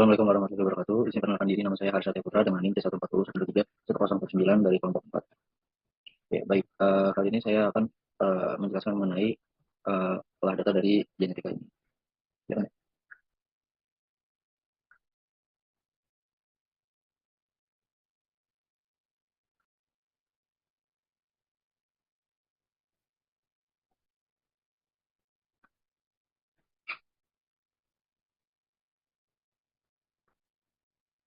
Assalamualaikum warahmatullahi wabarakatuh. Izin perkenalkan diri, nama saya Harsha Putra dengan NIM T140-123-1009 dari kelompok 4. Oke, baik. Kali ini saya akan menjelaskan mengenai olah data dari genetika ini. Ya,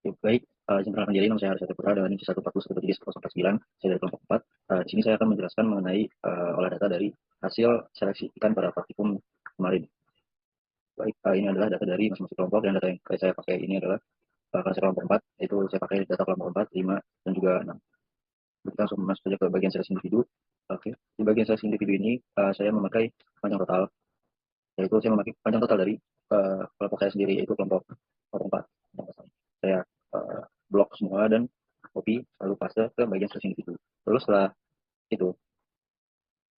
oke, baik. Izin perkenalkan diri, nama saya Harsha Putra dengan NIM T140-123-1009. Saya dari kelompok 4. Di sini saya akan menjelaskan mengenai olah data dari hasil seleksi ikan pada praktikum kemarin. Baik, ini adalah data dari masing-masing kelompok, dan data yang saya pakai ini adalah karena saya kelompok 4, yaitu saya pakai data kelompok 4, 5, dan juga 6. Kita langsung masuk saja ke bagian seleksi individu. Oke, di bagian seleksi individu ini saya memakai panjang total, yaitu saya memakai panjang total dari kelompok saya sendiri, yaitu kelompok 4. Saya blok semua dan copy lalu paste ke bagian seleksi individu. Terus setelah itu,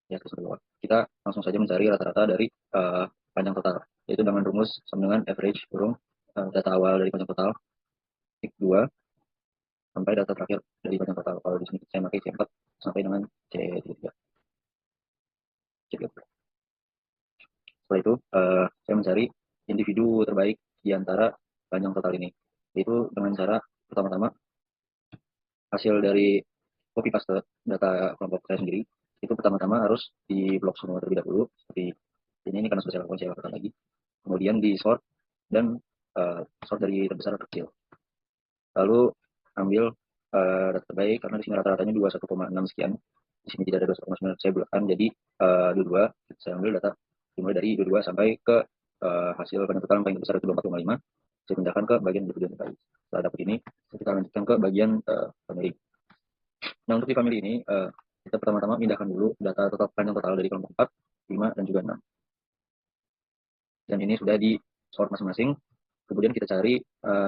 ya terus kita langsung saja mencari rata-rata dari panjang total, yaitu dengan rumus sama dengan average kurung data awal dari panjang total tik 2 sampai data terakhir dari panjang total. Kalau di sini saya pakai C4 sampai dengan C3. Setelah itu, saya mencari individu terbaik di antara panjang total ini, yaitu dengan cara pertama-tama hasil dari copy paste data kelompok saya sendiri, itu pertama-tama harus di blok semua terlebih dahulu, seperti ini karena sudah saya lakukan lagi. Kemudian di sort dan sort dari terbesar ke kecil. Lalu ambil data terbaik, karena di sini rata-ratanya 21,6 sekian. Di sini tidak ada 21,9, saya bulatkan jadi 22. Saya ambil data dimulai dari 22 sampai ke hasil panjang total yang paling besar itu 24,5. Saya pindahkan ke bagian individu terkait. Setelah dapat ini, kita lanjutkan ke bagian family. Nah, untuk di family ini, kita pertama-tama pindahkan dulu data total panjang total dari kelompok 4, 5, dan juga 6. Dan ini sudah di sort masing-masing. Kemudian kita cari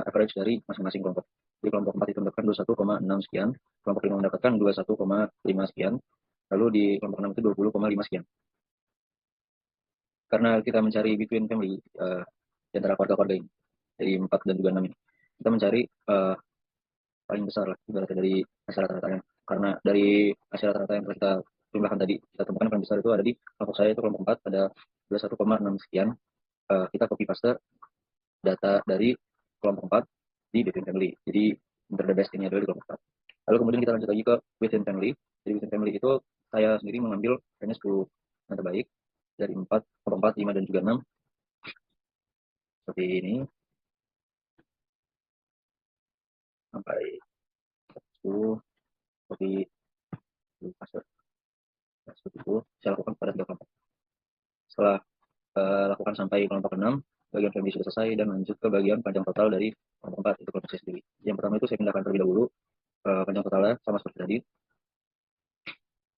average dari masing-masing kelompok. Di kelompok 4 itu mendapatkan 21,6 sekian, kelompok 5 mendapatkan 21,5 sekian, lalu di kelompok 6 itu 20,5 sekian. Karena kita mencari between family di antara keluarga-keluarga ini, dari 4 dan juga 6 ini, kita mencari paling besar lah ibaratnya dari hasil rata-rata, karena dari hasil rata-rata yang kita jumlahkan tadi, kita temukan paling besar itu ada di kelompok saya, itu kelompok 4 ada 21,6 sekian. Kita copy paste data dari kelompok 4 di between family. Jadi the best ini adalah di kelompok 4. Lalu kemudian kita lanjut lagi ke within family. Jadi within family itu saya sendiri mengambil hanya 10 yang terbaik dari 4, kelompok 4, 5, dan juga 6. Seperti ini. Sampai 10, copy, paste. Nah, seperti itu saya lakukan pada 3 kelompok. Setelah lakukan sampai kelompok 6, bagian family sudah selesai, dan lanjut ke bagian panjang total dari kelompok 4, itu kelompok saya sendiri. Yang pertama itu saya pindahkan terlebih dahulu panjang totalnya sama seperti tadi.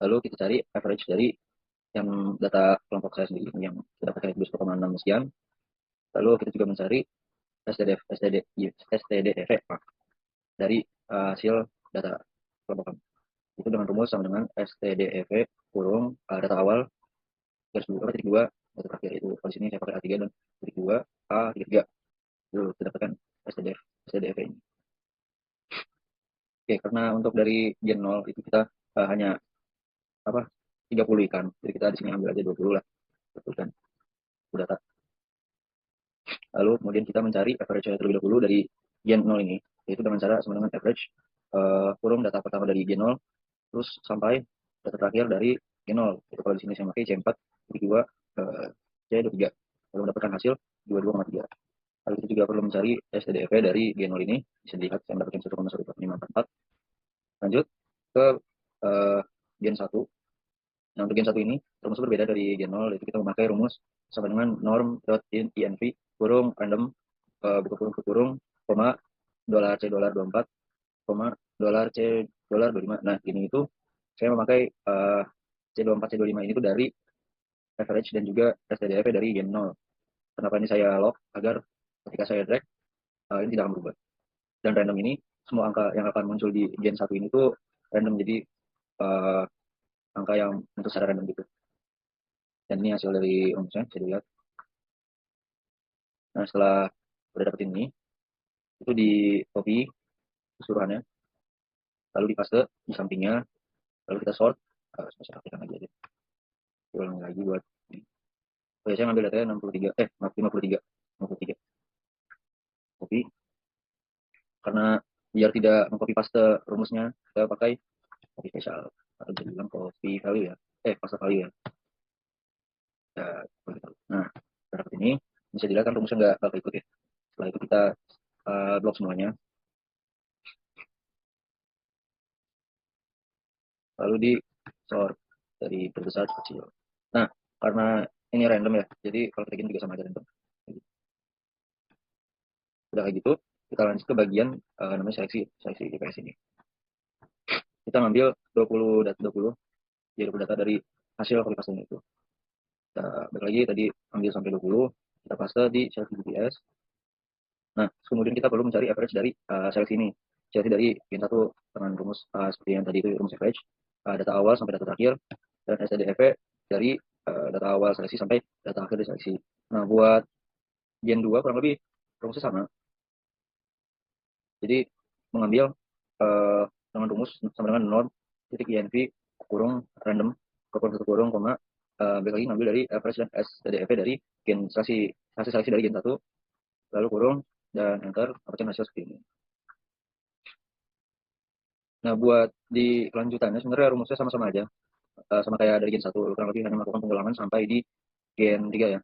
Lalu kita cari average dari yang data kelompok saya sendiri yang kita pakai 21,6 sekian. Lalu kita juga mencari STDF dari hasil data kelompok kami. Itu dengan rumus sama dengan STDF kurung data awal garis 2 data terakhir. Itu di sini saya pakai A3 dan titik 2 A3. Itu kita dapatkan STDF ini. Oke, karena untuk dari gen 0 itu kita hanya 30 ikan. Jadi kita di sini ambil aja 20 lah. Betul kan? Data. Lalu kemudian kita mencari average terlebih dahulu dari gen 0 ini, yaitu dengan cara sama dengan average kurung data pertama dari gen 0 terus sampai data terakhir dari gen 0. Itu kalau di sini saya pakai C4, C2, C23. Lalu mendapatkan hasil 22,3. Lalu kita juga perlu mencari STDF dari gen 0 ini. Bisa dilihat saya mendapatkan 1,1544. Lanjut ke gen 1. Nah, untuk gen 1 ini rumus berbeda dari gen 0, yaitu kita memakai rumus sama dengan norm.inv kurung random buka kurung ke kurung koma $C $24 koma $C $25. Nah, ini itu saya memakai C24 C25 ini itu dari average dan juga STDF dari gen 0. Kenapa ini saya lock? Agar ketika saya drag ini tidak akan berubah. Dan random ini semua angka yang akan muncul di gen 1 ini tuh random, jadi angka yang untuk secara random gitu. Dan ini hasil dari rumusnya, saya lihat. Nah, setelah udah dapet ini, itu di copy keseluruhannya, lalu di paste di sampingnya, lalu kita sort. Saya aktifkan lagi aja, ulang lagi buat saya ngambil datanya 63 maaf 53 copy, karena biar tidak mengcopy paste rumusnya kita pakai copy special atau bisa bilang copy value ya, paste value ya. Nah seperti ini bisa dilihat kan rumusnya nggak bakal ikut ya. Setelah itu kita blok semuanya, lalu di sort dari terbesar ke kecil. Nah karena ini random ya, jadi kalau kita gini juga sama aja random. Udah kayak gitu kita lanjut ke bagian namanya seleksi IPS ini. Kita ngambil 20 data 20 jadi 20 data dari hasil copy paste itu. Kita balik lagi tadi ambil sampai 20, kita paste di seleksi IPS. Nah kemudian kita perlu mencari average dari seleksi ini. Seleksi dari gen 1 dengan rumus seperti yang tadi itu rumus average, data awal sampai data terakhir, dan STDF dari data awal seleksi sampai data akhir dari seleksi. Nah buat gen 2 kurang lebih rumusnya sama. Jadi mengambil dengan rumus sama dengan norm titik INV kurung random kurung satu kurung koma balik lagi ngambil dari average dan STDF dari gen seleksi, hasil seleksi dari gen 1, lalu kurung dan enter dapatkan hasil seperti ini. Nah buat di kelanjutannya sebenarnya rumusnya sama-sama aja, sama kayak dari gen 1, kurang lebih hanya melakukan pengulangan sampai di gen 3 ya.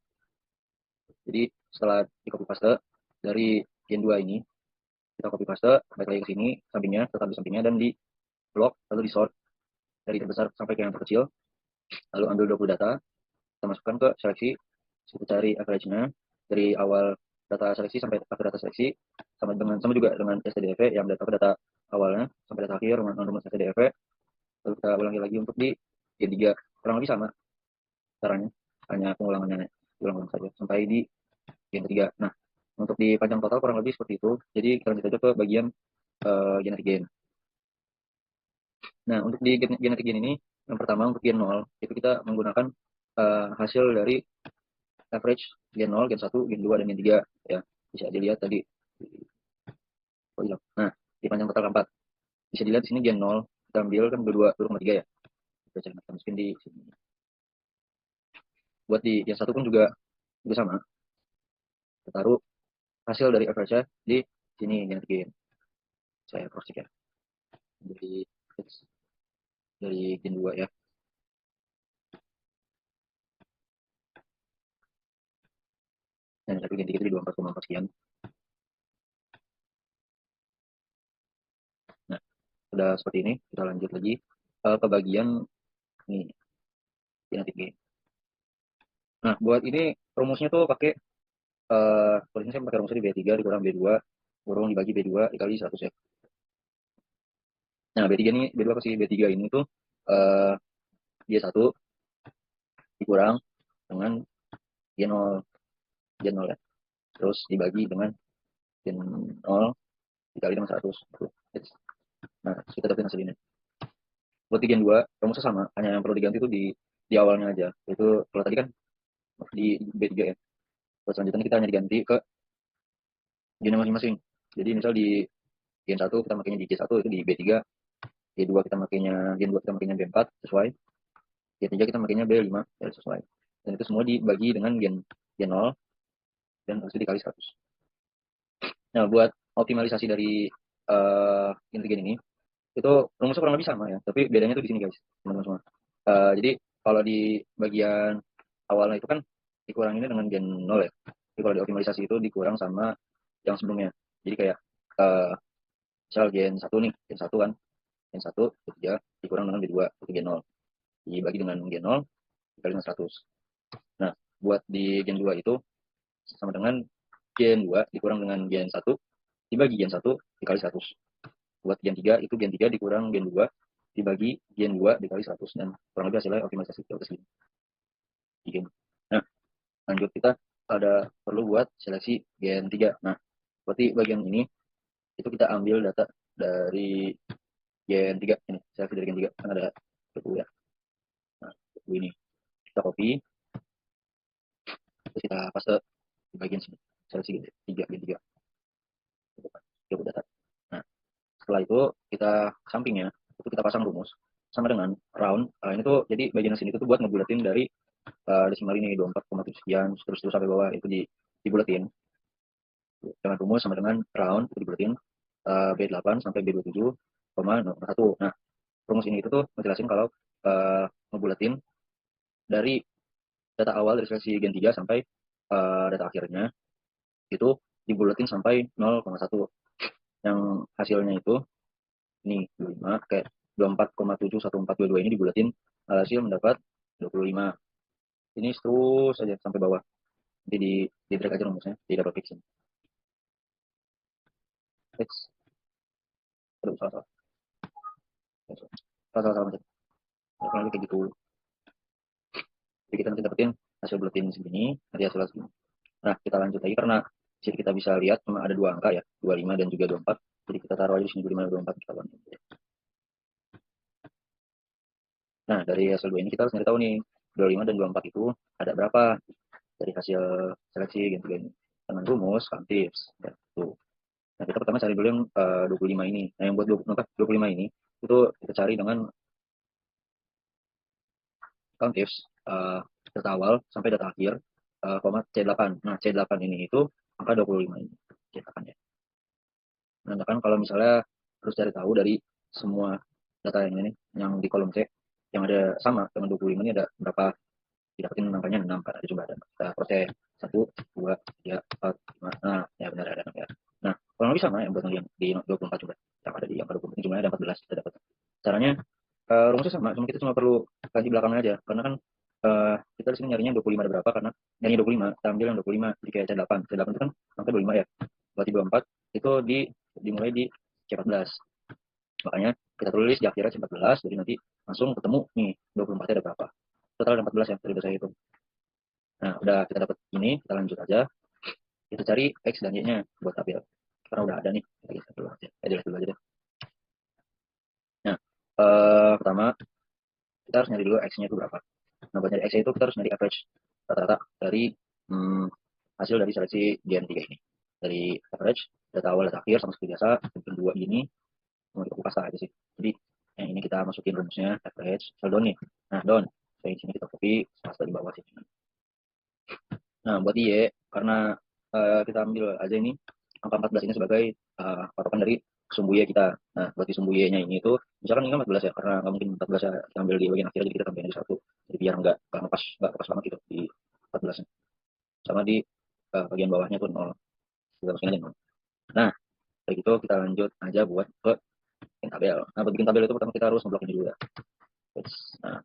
Jadi setelah di copy paste dari gen 2 ini, kita copy paste balik lagi ke sini, sampingnya tetap di sampingnya dan di blok, lalu di sort dari terbesar sampai ke yang terkecil, lalu ambil 20 data, kita masukkan ke seleksi, kita cari average-nya dari awal data seleksi sampai akhir data seleksi, sama juga dengan STDF yang data awalnya sampai data akhir dengan rumus STDF, lalu kita ulangi lagi untuk di gen 3, kurang lebih sama caranya, hanya pengulangannya ulang-ulang saja sampai di gen 3. Nah untuk di panjang total kurang lebih seperti itu. Jadi kita lanjut aja ke bagian genetik gen. Nah untuk di genetik gen ini, yang pertama untuk gen 0 itu kita menggunakan hasil dari average gen 0, gen 1, gen 2, dan gen 3 ya. Bisa dilihat tadi. Nah di panjang total 4 bisa dilihat di sini gen 0 kita ambil kan 2,3 ya. Kita masukin di sini. Buat di gen 1 pun juga sama. Kita taruh hasil dari average-nya di sini genetik gen. Saya cross check ya. Dari gen 2 ya. Dan tapi gen 3 itu di 24,4 sekian. Nah, sudah seperti ini, kita lanjut lagi ke bagian ini, genetik gen. Nah, buat ini rumusnya tuh pakai tulisnya saya pakai rumusnya di B3 dikurang B2 kurung dibagi B2 dikali 100 ya. Nah, B3 ini B2 kasih B3 ini tuh G1 dikurang dengan Gen 0 ya. Terus dibagi dengan Gen 0 dikali dengan 100. Nah, kita dapetin hasil ini. Buat di Gen 2 rumusnya sama, hanya yang perlu diganti itu di awalnya aja. Itu kalau tadi kan di B3 ya. Terus selanjutnya kita hanya diganti ke gen masing-masing. Jadi misal di gen 1 kita makainya di G1 itu di B3, G2 kita makainya gen 2 kita makainya B4 sesuai, G3 kita makainya B5 ya sesuai. Dan itu semua dibagi dengan gen 0 dan harus dikali 100. Nah, buat optimalisasi dari gen ini itu rumusnya kurang lebih sama ya, tapi bedanya tuh di sini guys, teman-teman semua. Jadi kalau di bagian awalnya itu kan dikuranginnya dengan gen 0 ya. Jadi kalau di optimalisasi itu dikurang sama yang sebelumnya. Jadi kayak misal gen 1 nih, gen 1 kan, gen 1 ketiga dikurang dengan B2 itu gen 0. Dibagi dengan gen 0 dikali dengan 100. Nah, buat di gen 2 itu sama dengan gen 2 dikurang dengan gen 1 dibagi gen 1 dikali 100. Buat gen 3 itu gen 3 dikurang gen 2 dibagi gen 2 dikali 100 dan kurang lebih hasilnya optimalisasi ke sini. Nah, lanjut kita ada perlu buat seleksi gen 3. Nah, berarti bagian ini itu kita ambil data dari gen 3 ini, seleksi dari gen 3 kan ada 20 ya. Nah, 20 ini kita copy terus kita paste di bagian sini. Seleksi gen 3 gen 3. setelah itu kita sampingnya itu kita pasang rumus sama dengan round. Ini tuh jadi bagian sini itu tuh buat ngebulatin dari desimal ini 24,7 sekian terus terus sampai bawah itu dibulatin dengan rumus sama dengan round itu dibulatin B8 sampai B27,01. Nah, rumus ini itu tuh ngejelasin kalau ngebulatin dari data awal dari seleksi gen 3 sampai data akhirnya itu dibulatin sampai 0,1. Yang hasilnya itu ini 25 kayak 24,71422 ini dibulatin hasil mendapat 25. Ini terus saja sampai bawah. Nanti di drag aja rumusnya, di double click sini. X. Aduh, salah. Salah. Kurang lebih kayak gitu. Jadi kita nanti dapetin hasil buletin segini, nanti hasil segini. Nah, kita lanjut lagi karena sini kita bisa lihat cuma ada dua angka ya, 25 dan juga 24. Jadi kita taruh aja di sini 25 dan 24 kita lanjut. Nah, dari hasil dua ini kita harus nyari tahu nih, 25 dan 24 itu ada berapa dari hasil seleksi gitu kan. Dengan rumus countifs ya, tuh. Nah, kita pertama cari dulu yang 25 ini. Nah, yang buat 25 ini itu kita cari dengan countifs data awal sampai data akhir, C8. Nah, C8 ini itu angka 25 ini. C8 ya. Nah, kan kalau misalnya harus cari tahu dari semua data yang ini, yang di kolom C, yang ada sama dengan 25 ini ada berapa, didapetin angkanya 6 kan, ada coba ada. Kita proses 1, 2, 3, 4, 5, nah ya benar ada 6 ya. Nah, kurang lebih sama yang buat yang di 24 coba, yang ada di angka 24 ini jumlahnya ada 14, kita dapat. Caranya rumusnya sama, cuma kita cuma perlu kaji belakangnya aja, karena kan kita di sini nyarinya 25 ada berapa, karena nyarinya 25, kita ambil yang 25, jadi kayak C8 itu kan angka 25 ya, berarti 24 itu dimulai di C14, makanya kita tulis di akhirnya C14, jadi nanti langsung ketemu nih 24 ada berapa, total ada 14 ya dari saya itu. Nah, udah kita dapat ini, kita lanjut aja, kita cari X dan Y nya buat tabel, karena udah ada nih, kita lihat dulu aja, dulu aja deh. Nah, pertama kita harus nyari dulu X nya itu berapa. Nah, buat nyari X itu kita harus nyari average rata-rata dari hasil dari seleksi gen 3 ini. Dari average, data awal, data akhir, sama seperti biasa, yang dua ini mau kita kupas aja sih. Jadi yang ini kita masukin rumusnya, average, down nih. Nah, down. Jadi sini kita copy, pas di bawah sini. Nah, buat Y, karena kita ambil aja ini, angka 14 ini sebagai patokan dari sumbu Y kita. Nah, buat di sumbu Y-nya ini itu, misalkan ini 14 ya, karena nggak mungkin 14 ya, kita ambil di bagian akhir, jadi kita tambahin di 1. Jadi biar nggak lepas banget gitu di 14-nya. Sama di bagian bawahnya tuh 0. Kita masukin aja 0. Nah, dari itu kita lanjut aja buat ke bikin tabel. Nah, buat bikin tabel itu pertama kita harus ngeblok ini dulu ya. Nah,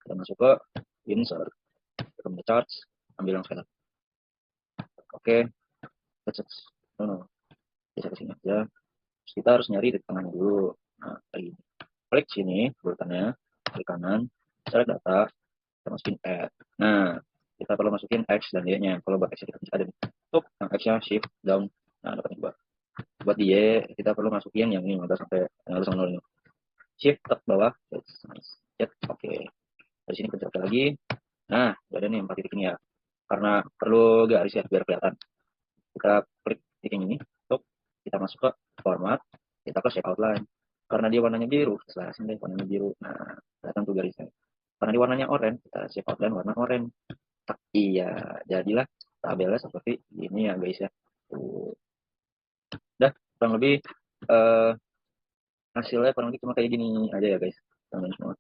kita masuk ke insert, ke charts, ambil yang scatter. Oke, no. Bisa ke sini aja. Terus kita harus nyari di tengahnya dulu. Nah, kayak gini. Klik sini, urutannya, klik kanan, select data, kita masukin add. Nah, kita perlu masukin X dan Y-nya. Kalau buat X kita bisa ada nih. Untuk yang X-nya shift down. Nah, dapat nih buat Y, kita perlu masukin yang ini 15 sampai yang harus 0 ini. Shift ke bawah. Oke. Dari sini pencet lagi. Nah, ada nih 4 titik ini ya. Karena perlu garis ya biar kelihatan. Kita klik titik ini, kita masuk ke format, kita ke shape outline. Karena dia warnanya biru, selarasin deh warnanya biru. Nah, kelihatan tuh garisnya. Karena dia warnanya oranye, kita shape outline warna oranye. Iya, jadilah tabelnya seperti ini ya guys ya. Tuh. Dah, kurang lebih hasilnya kurang lebih cuma kayak gini aja ya guys, teman-teman semua.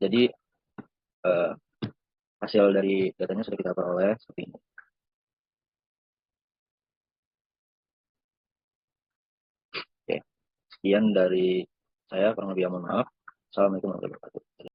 Jadi hasil dari datanya sudah kita peroleh seperti ini. Oke, sekian dari saya, kurang lebih mohon maaf. Assalamualaikum warahmatullahi wabarakatuh.